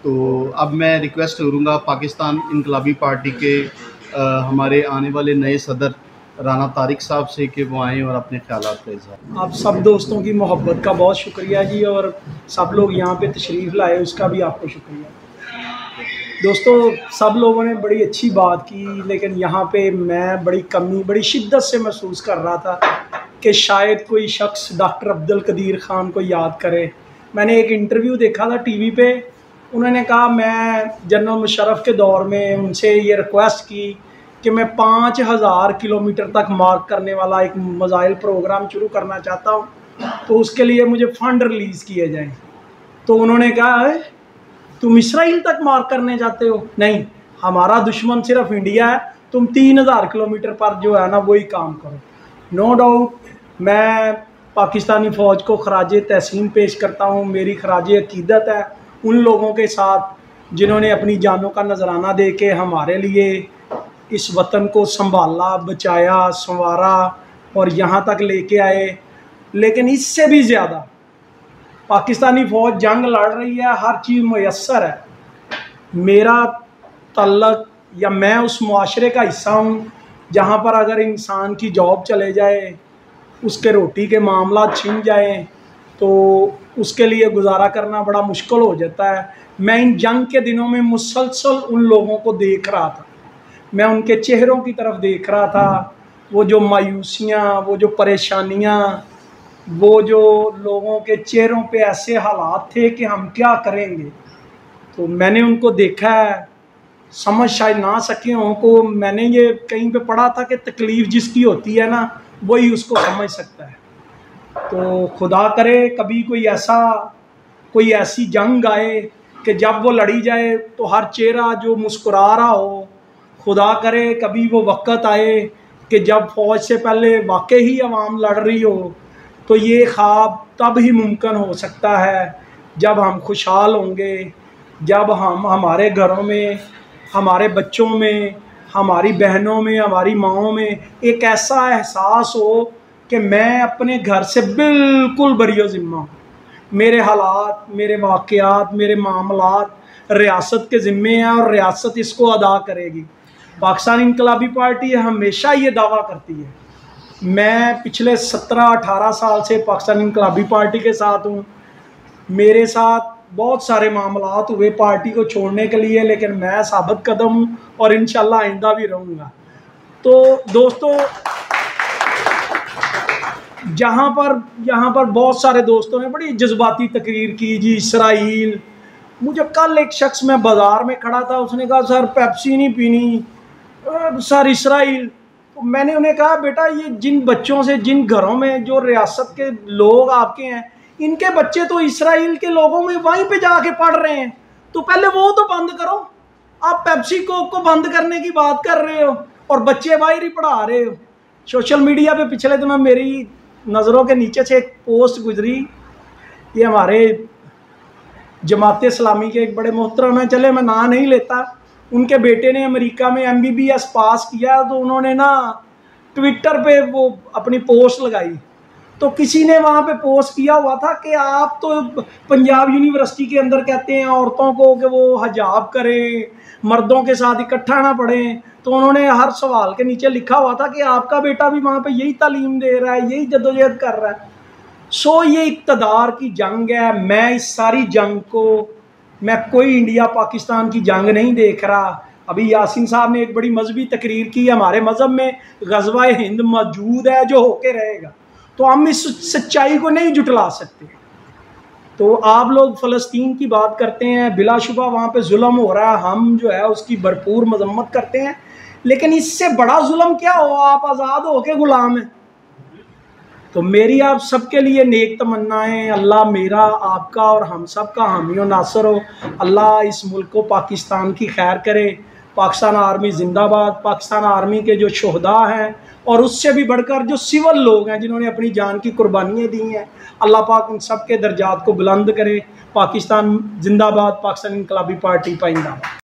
तो अब मैं रिक्वेस्ट करूँगा पाकिस्तान इनकलाबी पार्टी के हमारे आने वाले नए सदर राना तारिक साहब से कि वो आएँ और अपने ख़यालात का इज़हार। आप सब दोस्तों की मोहब्बत का बहुत शुक्रिया जी, और सब लोग यहाँ पे तशरीफ़ लाए उसका भी आपको शुक्रिया। दोस्तों, सब लोगों ने बड़ी अच्छी बात की, लेकिन यहाँ पे मैं बड़ी कमी, बड़ी शिद्दत से महसूस कर रहा था कि शायद कोई शख्स डॉक्टर अब्दुल कदीर ख़ान को याद करे। मैंने एक इंटरव्यू देखा था टीवी पे, उन्होंने कहा मैं जनरल मुशर्रफ के दौर में उनसे ये रिक्वेस्ट की कि मैं 5000 किलोमीटर तक मार्क करने वाला एक मिसाइल प्रोग्राम शुरू करना चाहता हूँ, तो उसके लिए मुझे फ़ंड रिलीज़ किए जाएँ। तो उन्होंने कहा है तुम इसराइल तक मार्क करने जाते हो? नहीं, हमारा दुश्मन सिर्फ इंडिया है, तुम 3000 किलोमीटर पर जो है ना वही काम करो। नो डाउट मैं पाकिस्तानी फ़ौज को खराज तहसीन पेश करता हूँ। मेरी खराज अकीदत है उन लोगों के साथ जिन्होंने अपनी जानों का नजराना दे के हमारे लिए इस वतन को संभाला, बचाया, संवारा और यहाँ तक लेके आए। लेकिन इससे भी ज़्यादा पाकिस्तानी फ़ौज जंग लड़ रही है, हर चीज़ मुयस्सर है। मेरा तल्लक या मैं उस मुआशरे का हिस्सा हूँ जहाँ पर अगर इंसान की जॉब चले जाए, उसके रोटी के मामला छिन जाए, तो उसके लिए गुजारा करना बड़ा मुश्किल हो जाता है। मैं इन जंग के दिनों में मुसलसल उन लोगों को देख रहा था, मैं उनके चेहरों की तरफ देख रहा था, वो जो मायूसियाँ, वो जो परेशानियाँ, वो जो लोगों के चेहरों पे ऐसे हालात थे कि हम क्या करेंगे। तो मैंने उनको देखा है, समझ शायद ना सके हों को, मैंने ये कहीं पे पढ़ा था कि तकलीफ़ जिसकी होती है ना वही उसको समझ सकता है। तो खुदा करे कभी कोई ऐसी जंग आए कि जब वो लड़ी जाए तो हर चेहरा जो मुस्कुरा रहा हो। खुदा करे कभी वो वक़्त आए कि जब फ़ौज से पहले वाकई ही अवाम लड़ रही हो, तो ये ख्वाब तब ही मुमकिन हो सकता है जब हम खुशहाल होंगे, जब हम हमारे घरों में, हमारे बच्चों में, हमारी बहनों में, हमारी माँओं में एक ऐसा एहसास हो कि मैं अपने घर से बिल्कुल बरी ज़िम्मा हूँ। मेरे हालात, मेरे वाक़यात, मेरे मामलात रियासत के ज़िम्मे हैं और रियासत इसको अदा करेगी। पाकिस्तान इनकलाबी पार्टी हमेशा ये दावा करती है। मैं पिछले 17-18 साल से पाकिस्तान इनकलाबी पार्टी के साथ हूँ। मेरे साथ बहुत सारे मामलात हुए पार्टी को छोड़ने के लिए, लेकिन मैं साबित कदम हूँ और इंशाल्लाह आइंदा भी रहूँगा। तो दोस्तों, यहाँ पर बहुत सारे दोस्तों ने बड़ी जज्बाती तकरीर की जी। इसराइल, मुझे कल एक शख्स, मैं बाज़ार में खड़ा था, उसने कहा सर पेप्सी नहीं पीनी, सर इसराइल। तो मैंने उन्हें कहा बेटा ये जिन बच्चों से, जिन घरों में जो रियासत के लोग आपके हैं, इनके बच्चे तो इसराइल के लोगों में वहीं पे जाके पढ़ रहे हैं, तो पहले वो तो बंद करो। आप पेप्सी कोक को बंद करने की बात कर रहे हो और बच्चे बाहर ही पढ़ा रहे हो। सोशल मीडिया पे पिछले दिनों मेरी नज़रों के नीचे से एक पोस्ट गुजरी, ये हमारे जमात इस्लामी के एक बड़े मोहतरम हैं, चले मैं नाम नहीं लेता, उनके बेटे ने अमेरिका में MBBS पास किया, तो उन्होंने ना ट्विटर पे वो अपनी पोस्ट लगाई। तो किसी ने वहाँ पे पोस्ट किया हुआ था कि आप तो पंजाब यूनिवर्सिटी के अंदर कहते हैं औरतों को कि वो हिजाब करें, मर्दों के साथ इकट्ठा ना पढ़ें। तो उन्होंने हर सवाल के नीचे लिखा हुआ था कि आपका बेटा भी वहाँ पे यही तालीम दे रहा है, यही जद्दोजहद कर रहा है। सो ये इक़्तिदार की जंग है। मैं इस सारी जंग को, मैं कोई इंडिया पाकिस्तान की जंग नहीं देख रहा। अभी यासीन साहब ने एक बड़ी मजहबी तकरीर की, हमारे मज़हब में ग़ज़वा हिंद मौजूद है जो होके रहेगा, तो हम इस सच्चाई को नहीं जुटला सकते। तो आप लोग फ़लस्तीन की बात करते हैं, बिलाशुबा वहाँ पे जुल्म हो रहा है, हम जो है उसकी भरपूर मजम्मत करते हैं, लेकिन इससे बड़ा जुल्म क्या हो, आप आज़ाद हो के ग़ुलाम हैं। तो मेरी आप सबके लिए नेक तमन्नाएं, अल्लाह मेरा, आपका और हम सब का हामी और नासर हो। अल्लाह इस मुल्क को, पाकिस्तान की खैर करे। पाकिस्तान आर्मी जिंदाबाद। पाकिस्तान आर्मी के जो शोहदा हैं और उससे भी बढ़कर जो सिविल लोग हैं जिन्होंने अपनी जान की कुर्बानियाँ दी हैं, अल्लाह पाक उन सब के दर्जात को बुलंद करे। पाकिस्तान जिंदाबाद। पाकिस्तान इनकलाबी पार्टी पाइंदाबाद।